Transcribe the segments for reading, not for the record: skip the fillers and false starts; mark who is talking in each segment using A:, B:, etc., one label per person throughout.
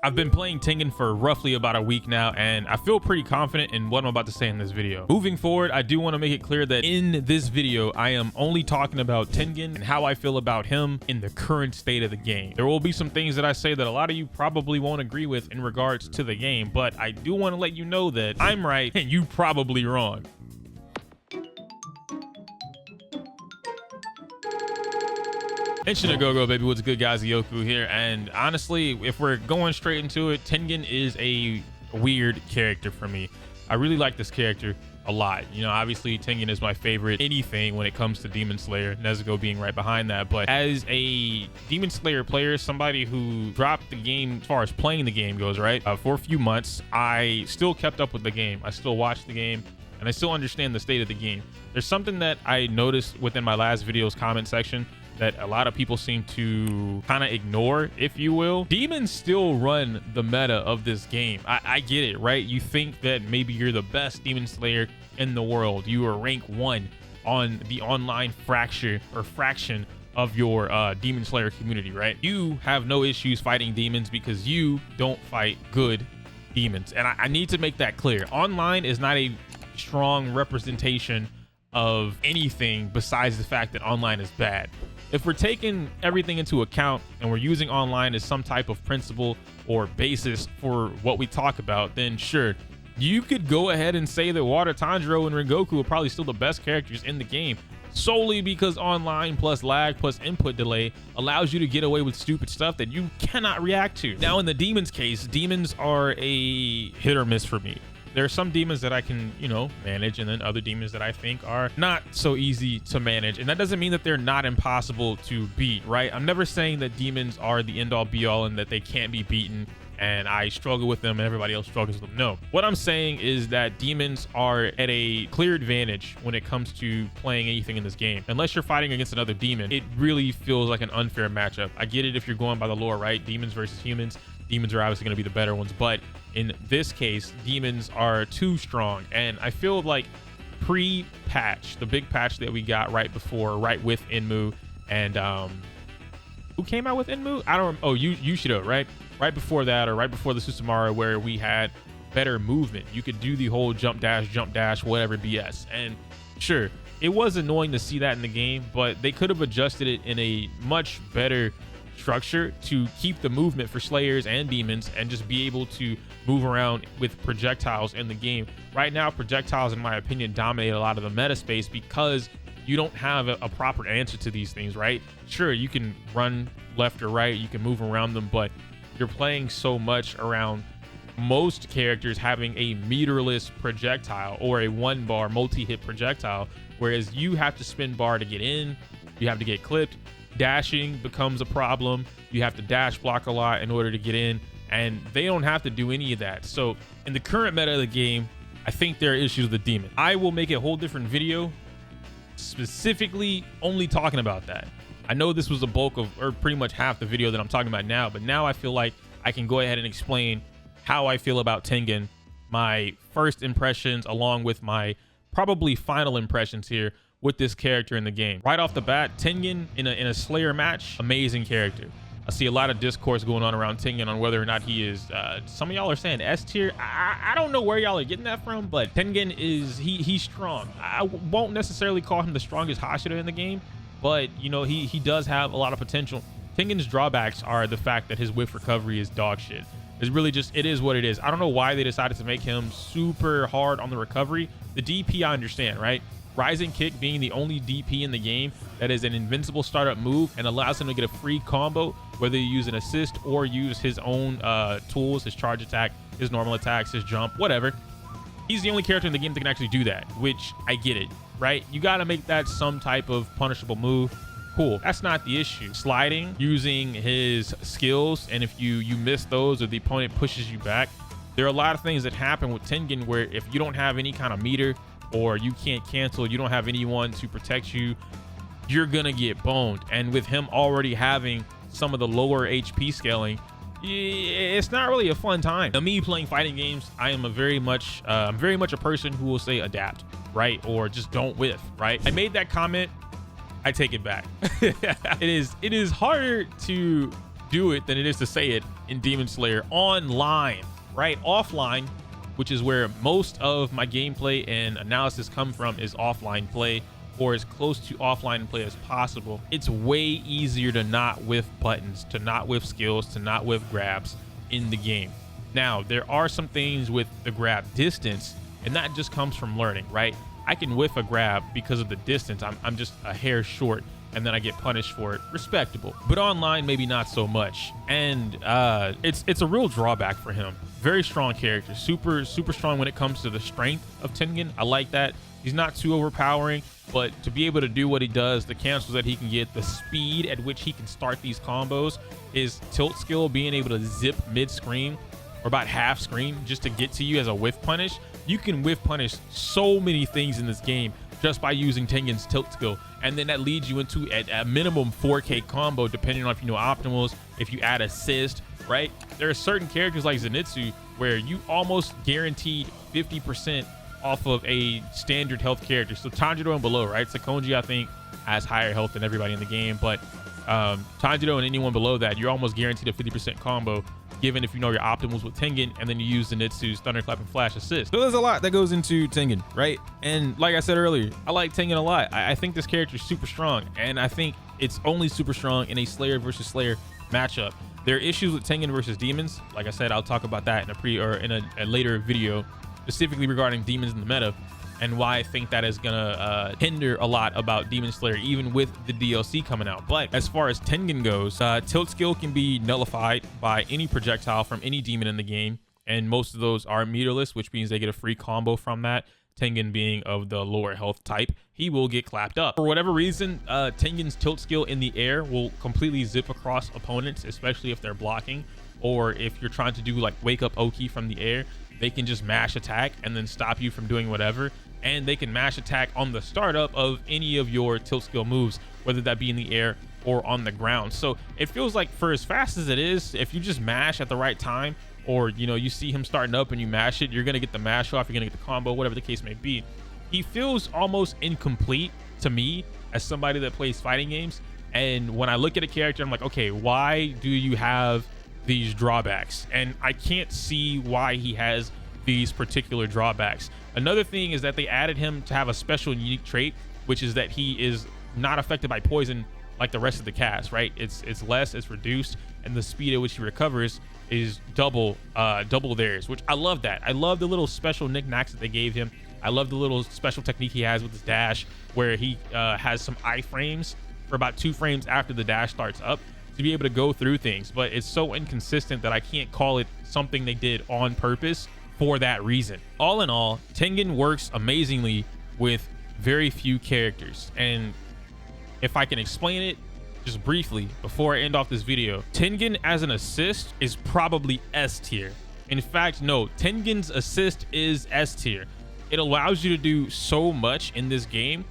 A: I've been playing Tengen for roughly about a week now, and I feel pretty confident in what I'm about to say in this video. Moving forward, I do want to make it clear that in this video, I am only talking about Tengen and how I feel about him in the current state of the game. There will be some things that I say that a lot of you probably won't agree with in regards to the game, but I do want to let you know that I'm right and you probably wrong. Go baby, what's good guys? Iyokuu here, and honestly, if we're going straight into it, Tengen is a weird character for me. I really like this character a lot. You know, obviously Tengen is my favorite anything when it comes to Demon Slayer, Nezuko being right behind that, but as a Demon Slayer player, somebody who dropped the game as far as playing the game goes, right, for a few months, I still kept up with the game. I still watched the game, and I still understand the state of the game. There's something that I noticed within my last video's comment section that a lot of people seem to kind of ignore, if you will. Demons still run the meta of this game. I get it, right? You think that maybe you're the best Demon Slayer in the world. You are rank 1 on the online fraction of your Demon Slayer community, right? You have no issues fighting demons because you don't fight good demons. And I need to make that clear. Online is not a strong representation of anything besides the fact that online is bad. If we're taking everything into account and we're using online as some type of principle or basis for what we talk about, then sure, you could go ahead and say that Water Tanjiro and Rengoku are probably still the best characters in the game, solely because online plus lag plus input delay allows you to get away with stupid stuff that you cannot react to. Now in the demons case, demons are a hit or miss for me. There are some demons that I can, you know, manage, and then other demons that I think are not so easy to manage. And that doesn't mean that they're not impossible to beat, right? I'm never saying that demons are the end all be all and that they can't be beaten and I struggle with them and everybody else struggles with them. No, what I'm saying is that demons are at a clear advantage when it comes to playing anything in this game. Unless you're fighting against another demon, it really feels like an unfair matchup. I get it if you're going by the lore, right? Demons versus humans. Demons are obviously going to be the better ones, but in this case, demons are too strong. And I feel like pre-patch, the big patch that we got right with Enmu, and who came out with Enmu? I don't. Oh, Yushido, right? Right before that, or right before the Susumaru, where we had better movement. You could do the whole jump dash, whatever BS. And sure, it was annoying to see that in the game, but they could have adjusted it in a much better structure to keep the movement for slayers and demons and just be able to move around with projectiles in the game. Right now, projectiles, in my opinion, dominate a lot of the meta space because you don't have a proper answer to these things, right? Sure, you can run left or right, you can move around them, but you're playing so much around most characters having a meterless projectile or a 1-bar multi-hit projectile, whereas you have to spin bar to get in, you have to get clipped. Dashing becomes a problem. You have to dash block a lot in order to get in, and they don't have to do any of that. So in the current meta of the game, I think there are issues with the demon. I will make a whole different video specifically only talking about that. I know this was the bulk of, or pretty much half the video that I'm talking about now, but now I feel like I can go ahead and explain how I feel about Tengen, my first impressions along with my probably final impressions here with this character in the game. Right off the bat, Tengen in a Slayer match, amazing character. I see a lot of discourse going on around Tengen on whether or not he is, some of y'all are saying S tier. I don't know where y'all are getting that from, but Tengen is, he's strong. I won't necessarily call him the strongest Hashira in the game, but you know, he does have a lot of potential. Tengen's drawbacks are the fact that his whiff recovery is dog shit. It's really just, it is what it is. I don't know why they decided to make him super hard on the recovery. The DP I understand, right? Rising Kick being the only DP in the game that is an invincible startup move and allows him to get a free combo, whether you use an assist or use his own tools, his charge attack, his normal attacks, his jump, whatever. He's the only character in the game that can actually do that, which I get it, right? You got to make that some type of punishable move. Cool. That's not the issue. Sliding, using his skills, and if you miss those or the opponent pushes you back, there are a lot of things that happen with Tengen where if you don't have any kind of meter, or you can't cancel, you don't have anyone to protect you, you're gonna get boned. And with him already having some of the lower HP scaling, it's not really a fun time. Now, me playing fighting games, I am very much a person who will say adapt, right? Or just don't whiff, right? I made that comment, I take it back. It is harder to do it than it is to say it in Demon Slayer online, right? Offline, which is where most of my gameplay and analysis come from, is offline play, or as close to offline play as possible. It's way easier to not whiff buttons, to not whiff skills, to not whiff grabs in the game. Now, there are some things with the grab distance, and that just comes from learning, right? I can whiff a grab because of the distance. I'm just a hair short, and then I get punished for it. Respectable. But online, maybe not so much. And it's a real drawback for him. Very strong character. Super strong when it comes to the strength of Tengen. I like that. He's not too overpowering, but to be able to do what he does, the cancels that he can get, the speed at which he can start these combos, his tilt skill, being able to zip mid-screen or about half screen just to get to you as a whiff punish. You can whiff punish so many things in this game just by using Tengen's tilt skill, and then that leads you into a minimum 4K combo, depending on if you know optimals, if you add assist, right? There are certain characters like Zenitsu where you almost guaranteed 50% off of a standard health character. So Tanjiro and below, right? Sakonji, I think, has higher health than everybody in the game, but Tanjiro and anyone below that, you're almost guaranteed a 50% combo, given if you know your optimals with Tengen, and then you use Zenitsu's Thunderclap and Flash assist. So there's a lot that goes into Tengen, right? And like I said earlier, I like Tengen a lot. I think this character is super strong, and I think it's only super strong in a Slayer versus Slayer matchup. There are issues with Tengen versus demons. Like I said, I'll talk about that in a later video, specifically regarding demons in the meta, and why I think that is gonna hinder a lot about Demon Slayer, even with the DLC coming out. But as far as Tengen goes, tilt skill can be nullified by any projectile from any demon in the game, and most of those are meterless, which means they get a free combo from that. Tengen being of the lower health type, he will get clapped up. For whatever reason, Tengen's tilt skill in the air will completely zip across opponents, especially if they're blocking, or if you're trying to do like wake up Oki from the air. They can just mash attack and then stop you from doing whatever. And they can mash attack on the startup of any of your tilt skill moves, whether that be in the air or on the ground. So it feels like for as fast as it is, if you just mash at the right time, or you see him starting up and you mash it, you're gonna get the mash off, you're gonna get the combo, whatever the case may be. He feels almost incomplete to me as somebody that plays fighting games. And when I look at a character, I'm like, okay, why do you have these drawbacks? And I can't see why he has these particular drawbacks. Another thing is that they added him to have a special and unique trait, which is that he is not affected by poison like the rest of the cast, right? It's less, it's reduced, and the speed at which he recovers is double theirs, which I love that. I love the little special knickknacks that they gave him. I love the little special technique he has with his dash, where he has some iframes for about 2 frames after the dash starts up to be able to go through things, but it's so inconsistent that I can't call it something they did on purpose for that reason. All in all, Tengen works amazingly with very few characters, and if I can explain it just briefly before I end off this video, Tengen as an assist is probably S tier. In fact, no, Tengen's assist is S tier. It allows you to do so much in this game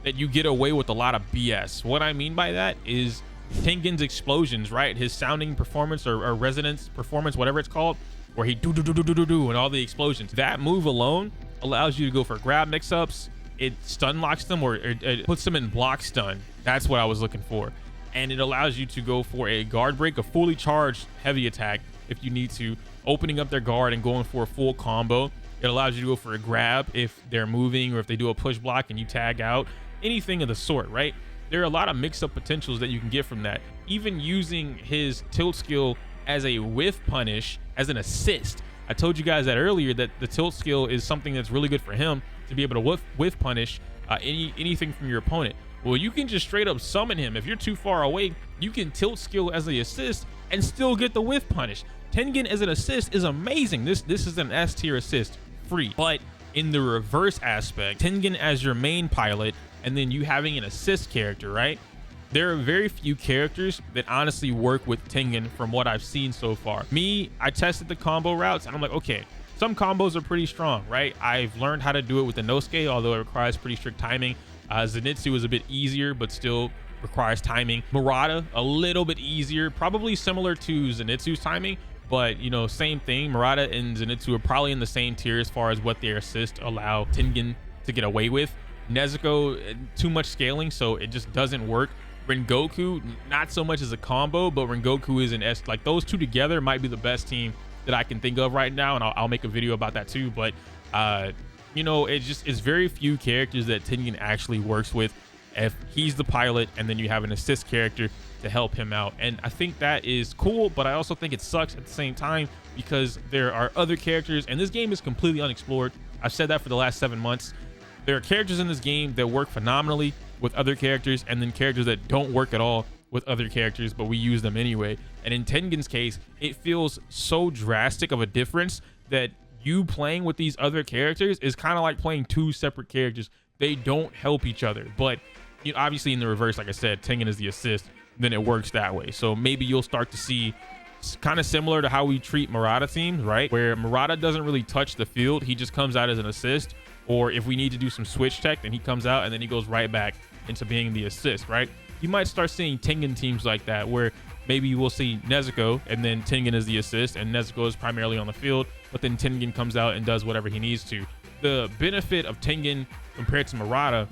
A: that you get away with a lot of BS. What I mean by that is Tengen's explosions, right? His sounding performance or resonance performance, whatever it's called, where he do and all the explosions. That move alone allows you to go for grab mix-ups. It stun locks them, or it puts them in block stun. That's what I was looking for. And it allows you to go for a guard break, a fully charged heavy attack if you need to, opening up their guard and going for a full combo. It allows you to go for a grab if they're moving, or if they do a push block and you tag out, anything of the sort, right? There are a lot of mix-up potentials that you can get from that. Even using his tilt skill as a whiff punish, as an assist. I told you guys that earlier, that the tilt skill is something that's really good for him to be able to whiff punish anything from your opponent. Well, you can just straight up summon him. If you're too far away, you can tilt skill as the assist and still get the whiff punish. Tengen as an assist is amazing. This is an S tier assist, free. But in the reverse aspect, Tengen as your main pilot, and then you having an assist character, right? There are very few characters that honestly work with Tengen from what I've seen so far. Me, I tested the combo routes and I'm like, okay, some combos are pretty strong, right? I've learned how to do it with the Nosuke, although it requires pretty strict timing. Zenitsu is a bit easier, but still requires timing. Murata, a little bit easier, probably similar to Zenitsu's timing, but same thing. Murata and Zenitsu are probably in the same tier as far as what their assist allow Tengen to get away with. Nezuko, too much scaling, so it just doesn't work Rengoku, not so much as a combo, but Rengoku is an S. Like those two together might be the best team that I can think of right now, and I'll make a video about that too. But you know, it's very few characters that Tengen actually works with. If he's the pilot, and then you have an assist character to help him out, and I think that is cool. But I also think it sucks at the same time because there are other characters, and this game is completely unexplored. I've said that for the last 7 months. There are characters in this game that work phenomenally with other characters, and then characters that don't work at all with other characters, but we use them anyway. And in Tengen's case, it feels so drastic of a difference that you playing with these other characters is kind of like playing two separate characters. They don't help each other. But you know, obviously in the reverse, like I said, Tengen is the assist, then it works that way. So maybe you'll start to see kind of similar to how we treat Murata teams, right? Where Murata doesn't really touch the field. He just comes out as an assist. Or if we need to do some switch tech, then he comes out and then he goes right back into being the assist, right? You might start seeing Tengen teams like that, where maybe you will see Nezuko and then Tengen is the assist and Nezuko is primarily on the field, but then Tengen comes out and does whatever he needs to. The benefit of Tengen compared to Murata,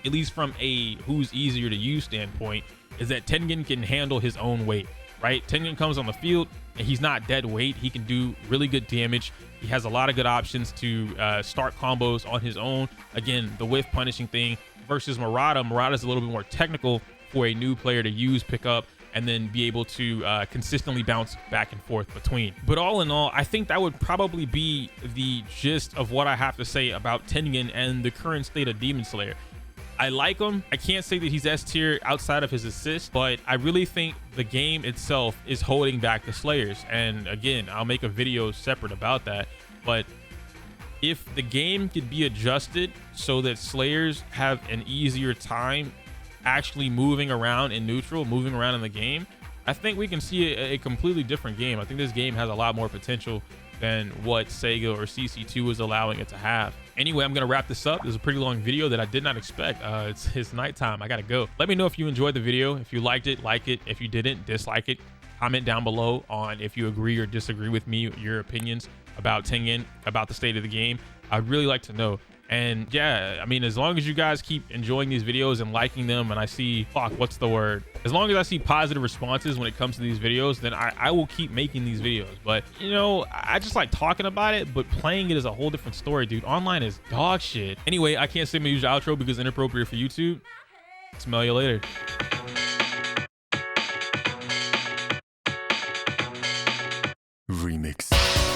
A: at least from a who's easier to use standpoint, is that Tengen can handle his own weight, right? Tengen comes on the field and he's not dead weight. He can do really good damage. He has a lot of good options to start combos on his own. Again, the whiff punishing thing versus Murata. Murata's a little bit more technical for a new player to use, pick up, and then be able to consistently bounce back and forth between. But all in all, I think that would probably be the gist of what I have to say about Tengen and the current state of Demon Slayer. I like him. I can't say that he's S tier outside of his assist, but I really think the game itself is holding back the Slayers. And again, I'll make a video separate about that. But if the game could be adjusted so that Slayers have an easier time actually moving around in neutral, moving around in the game, I think we can see a completely different game. I think this game has a lot more potential than what Sega or CC2 is allowing it to have. Anyway, I'm gonna wrap this up. This is a pretty long video that I did not expect. It's nighttime, I gotta go. Let me know if you enjoyed the video. If you liked it, like it. If you didn't, dislike it. Comment down below on if you agree or disagree with me, your opinions about Tengen, about the state of the game. I'd really like to know. And yeah, I mean, as long as you guys keep enjoying these videos and liking them, and I see, what's the word? As long as I see positive responses when it comes to these videos, then I will keep making these videos. But, you know, I just like talking about it, but playing it is a whole different story, dude. Online is dog shit. Anyway, I can't say my usual outro because it's inappropriate for YouTube. Smell you later.
B: Remix.